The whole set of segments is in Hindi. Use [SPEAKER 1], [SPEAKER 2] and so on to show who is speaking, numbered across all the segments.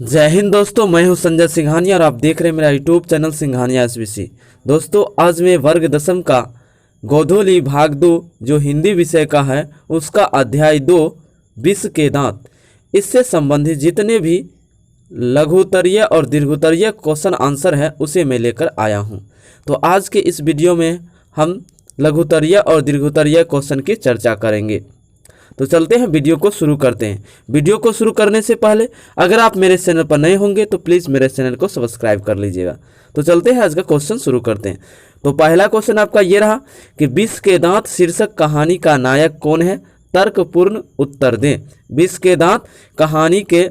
[SPEAKER 1] जय हिंद दोस्तों, मैं हूं संजय सिंघानिया और आप देख रहे हैं मेरा यूट्यूब चैनल सिंघानिया एसबीसी। दोस्तों, आज मैं वर्ग दसम का गोधूली भाग 2 जो हिंदी विषय का है उसका अध्याय 2 विष के दांत, इससे संबंधित जितने भी लघुत्तरीय और दीर्घोत्तरीय क्वेश्चन आंसर है उसे मैं लेकर आया हूं। तो आज के इस वीडियो में हम लघुत्तरीय और दीर्घोत्तरीय क्वेश्चन की चर्चा करेंगे। तो चलते हैं, वीडियो को शुरू करते हैं। वीडियो को शुरू करने से पहले अगर आप मेरे चैनल पर नए होंगे तो प्लीज़ मेरे चैनल को सब्सक्राइब कर लीजिएगा। तो चलते हैं, आज का क्वेश्चन शुरू करते हैं। तो पहला क्वेश्चन आपका ये रहा कि विष के दांत शीर्षक कहानी का नायक कौन है? तर्कपूर्ण उत्तर दें। विष के दांत कहानी के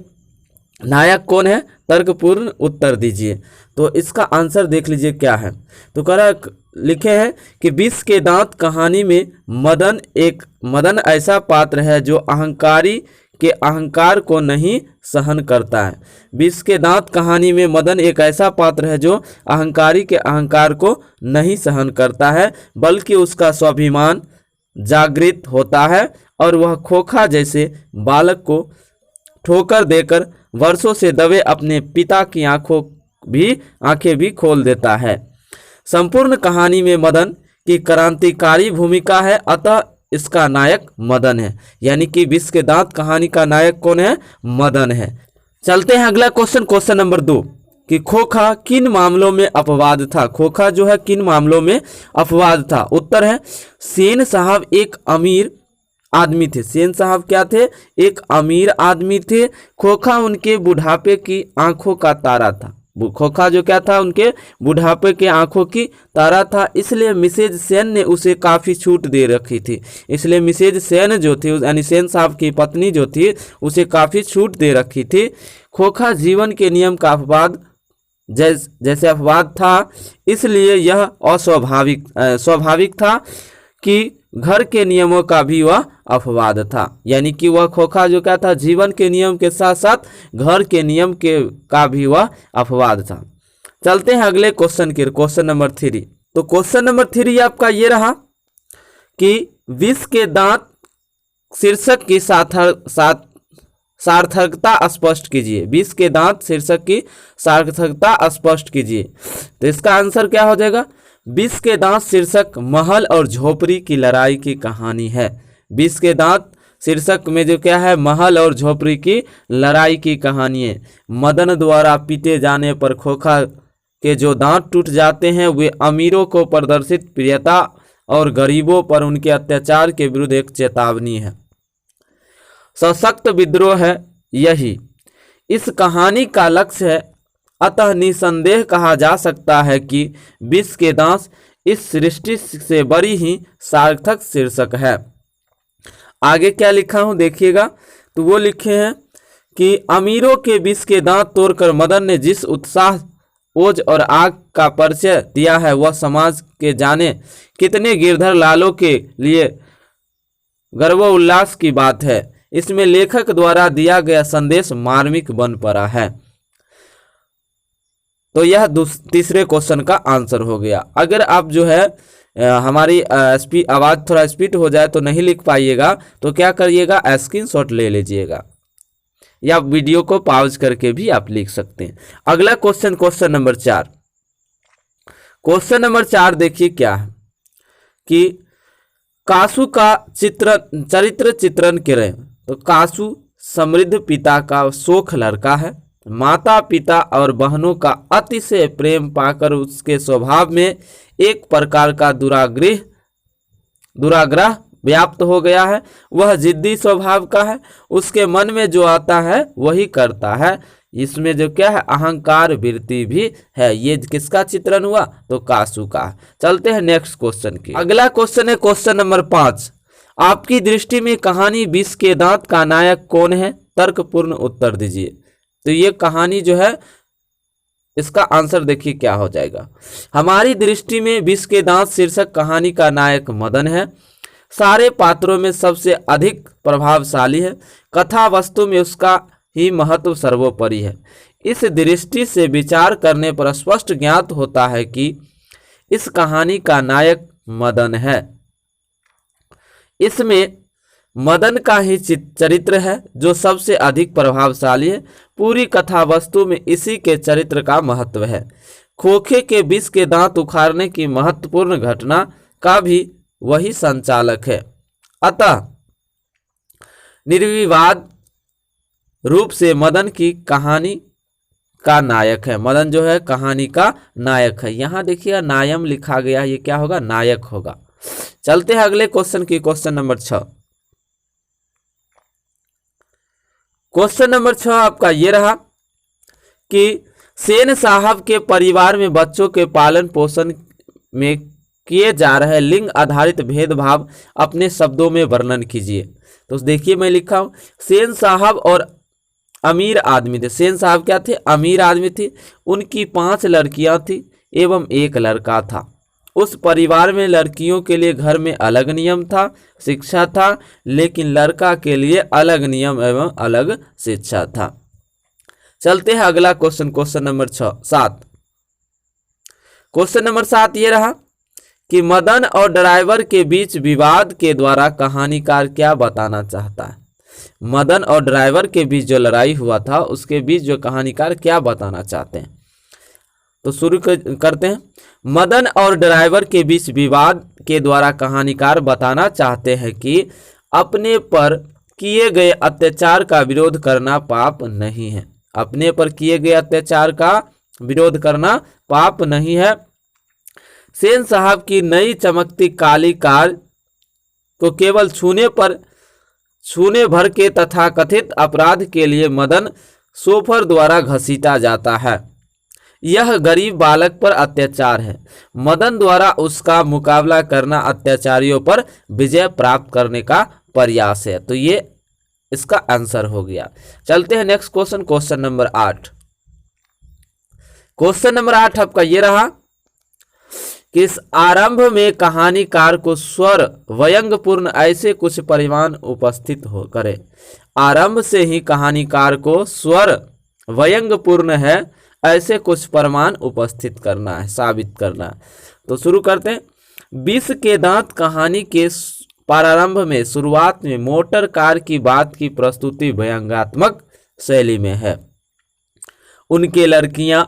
[SPEAKER 1] नायक कौन है? तर्कपूर्ण उत्तर दीजिए। तो इसका आंसर देख लीजिए क्या है। तो लिखे हैं कि विष के दांत कहानी में मदन ऐसा पात्र है जो अहंकारी के अहंकार को नहीं सहन करता है। विष के दांत कहानी में मदन एक ऐसा पात्र है जो अहंकारी के अहंकार को नहीं सहन करता है, बल्कि उसका स्वाभिमान जागृत होता है और वह खोखा जैसे बालक को ठोकर देकर वर्षों से दबे अपने पिता की आंखें भी खोल देता है। संपूर्ण कहानी में मदन की क्रांतिकारी भूमिका है, अतः इसका नायक मदन है। यानी कि विष के दांत कहानी का नायक कौन है? मदन है। चलते हैं अगला क्वेश्चन, क्वेश्चन नंबर 2 कि खोखा किन मामलों में अपवाद था? खोखा जो है किन मामलों में अपवाद था? उत्तर है सेन साहब एक अमीर आदमी थे। सेन साहब क्या थे? एक अमीर आदमी थे। खोखा उनके बुढ़ापे की आंखों का तारा था। खोखा जो क्या था? उनके बुढ़ापे के आंखों की तारा था, इसलिए मिसेज सेन ने उसे काफ़ी छूट दे रखी थी। इसलिए मिसेज सेन जो थी, यानी सेन साहब की पत्नी जो थी, उसे काफ़ी छूट दे रखी थी। खोखा जीवन के नियम का अपवाद जैसे अपवाद था, इसलिए यह स्वाभाविक था कि घर के नियमों का भी वह अपवाद था। यानी कि वह खोखा जो क्या था? जीवन के नियम के साथ साथ घर के नियम का भी वह अपवाद था। चलते हैं अगले क्वेश्चन के, क्वेश्चन नंबर 3। तो क्वेश्चन नंबर 3 आपका ये रहा कि विष के दांत शीर्षक की सार्थकता स्पष्ट कीजिए। विष के दांत शीर्षक की सार्थकता स्पष्ट कीजिए। तो इसका आंसर क्या हो जाएगा? विष के दांत शीर्षक महल और झोपड़ी की लड़ाई की कहानी है। विष के दांत शीर्षक में जो क्या है? महल और झोपड़ी की लड़ाई की कहानी है। मदन द्वारा पीटे जाने पर खोखा के जो दांत टूट जाते हैं वे अमीरों को प्रदर्शित प्रियता और गरीबों पर उनके अत्याचार के विरुद्ध एक चेतावनी है। सशक्त विद्रोह है यही इस कहानी का लक्ष्य है, अतः निसंदेह कहा जा सकता है कि विष के दांत इस सृष्टि से बड़ी ही सार्थक शीर्षक है। आगे क्या लिखा हूं देखिएगा। तो वो लिखे हैं कि अमीरों के विष के दांत तोड़कर मदन ने जिस उत्साह, ओज और आग का परिचय दिया है वह समाज के जाने कितने गिरधर लालों के लिए गर्वोल्लास की बात है। इसमें लेखक द्वारा दिया गया संदेश मार्मिक बन पड़ा है। तो यह तीसरे क्वेश्चन का आंसर हो गया। अगर आप जो है हमारी आवाज़ थोड़ा स्पीड हो जाए तो नहीं लिख पाइएगा तो क्या करिएगा? स्क्रीनशॉट ले लीजिएगा या वीडियो को पॉज करके भी आप लिख सकते हैं। अगला question, question number 4। Question number 4 देखिए क्या है कि कासू का चरित्र चित्रण करें। तो कासू समृद्ध पिता का शोख लड़का है। माता पिता और बहनों का अतिशय प्रेम पाकर उसके स्वभाव में एक प्रकार का दुराग्रह व्याप्त हो गया है। वह जिद्दी स्वभाव का है, उसके मन में जो आता है वही करता है। इसमें जो क्या है? अहंकार वृत्ति भी है। ये किसका चित्रण हुआ? तो कासू का। चलते हैं नेक्स्ट क्वेश्चन की। अगला क्वेश्चन है क्वेश्चन नंबर 5। आपकी दृष्टि में कहानी विष के दांत का नायक कौन है? तर्कपूर्ण उत्तर दीजिए। तो ये कहानी जो है इसका आंसर देखिए क्या हो जाएगा। हमारी दृष्टि में विष के दांत शीर्षक कहानी का नायक मदन है। सारे पात्रों में सबसे अधिक प्रभावशाली है। कथा वस्तु में उसका ही महत्व सर्वोपरि है। इस दृष्टि से विचार करने पर स्पष्ट ज्ञात होता है कि इस कहानी का नायक मदन है। इसमें मदन का ही चरित्र है जो सबसे अधिक प्रभावशाली है। पूरी कथा वस्तु में इसी के चरित्र का महत्व है। खोखे के विष के दांत उखाड़ने की महत्वपूर्ण घटना का भी वही संचालक है। अतः निर्विवाद रूप से मदन की कहानी का नायक है। मदन जो है कहानी का नायक है। यहाँ देखिए नायम लिखा गया, ये क्या होगा? नायक होगा। चलते हैं अगले क्वेश्चन की, क्वेश्चन नंबर 6। क्वेश्चन नंबर 6 आपका ये रहा कि सेन साहब के परिवार में बच्चों के पालन पोषण में किए जा रहे लिंग आधारित भेदभाव अपने शब्दों में वर्णन कीजिए। तो देखिए मैं लिखा हूं, सेन साहब और अमीर आदमी थे। सेन साहब क्या थे? अमीर आदमी थे। उनकी 5 लड़कियां थी एवं 1 लड़का था। उस परिवार में लड़कियों के लिए घर में अलग नियम था, शिक्षा था, लेकिन लड़का के लिए अलग नियम एवं अलग शिक्षा था। चलते हैं अगला question, question number 7। Question number 7 ये रहा कि मदन और ड्राइवर के बीच विवाद के द्वारा कहानीकार क्या बताना चाहता है। मदन और ड्राइवर के बीच जो लड़ाई हुआ था उसके बीच जो कहानीकार क्या बताना चाहते हैं, तो शुरू करते हैं। मदन और ड्राइवर के बीच विवाद के द्वारा कहानीकार बताना चाहते हैं कि अपने पर किए गए अत्याचार का विरोध करना पाप नहीं है। अपने पर किए गए अत्याचार का विरोध करना पाप नहीं है। सेन साहब की नई चमकती काली कार को केवल छूने भर के तथाकथित अपराध के लिए मदन शोफर द्वारा घसीटा जाता है। यह गरीब बालक पर अत्याचार है। मदन द्वारा उसका मुकाबला करना अत्याचारियों पर विजय प्राप्त करने का प्रयास है। तो ये इसका आंसर हो गया। चलते हैं next question, question number 8। Question number 8 आपका ये रहा कि इस आरंभ में कहानीकार को स्वर व्यंग्यपूर्ण ऐसे कुछ परिमाण उपस्थित हो करे। आरंभ से ही कहानीकार को स्वर व्यंग्यपूर्ण है ऐसे कुछ प्रमाण उपस्थित करना है, साबित करना है। तो शुरू करते हैं। विष के दांत कहानी के प्रारंभ में शुरुआत में मोटर कार की बात की प्रस्तुति व्यंग्यात्मक शैली में है। उनके लड़कियां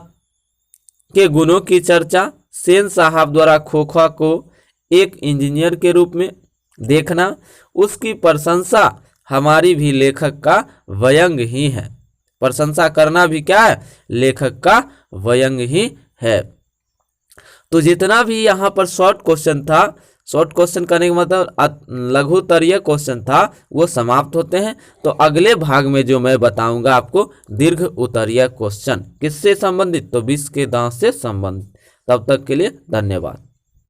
[SPEAKER 1] के गुणों की चर्चा, सेन साहब द्वारा खोखा को एक इंजीनियर के रूप में देखना, उसकी प्रशंसा हमारी भी लेखक का व्यंग ही है। प्रशंसा करना भी क्या है? लेखक का व्यंग ही है। तो जितना भी यहाँ पर शॉर्ट क्वेश्चन था, शॉर्ट क्वेश्चन करने का मतलब लघुतरीय क्वेश्चन था, वो समाप्त होते हैं। तो अगले भाग में जो मैं बताऊंगा आपको दीर्घ उत्तरीय क्वेश्चन किससे संबंधित, तो विष के दांत से संबंधित। तब तक के लिए धन्यवाद।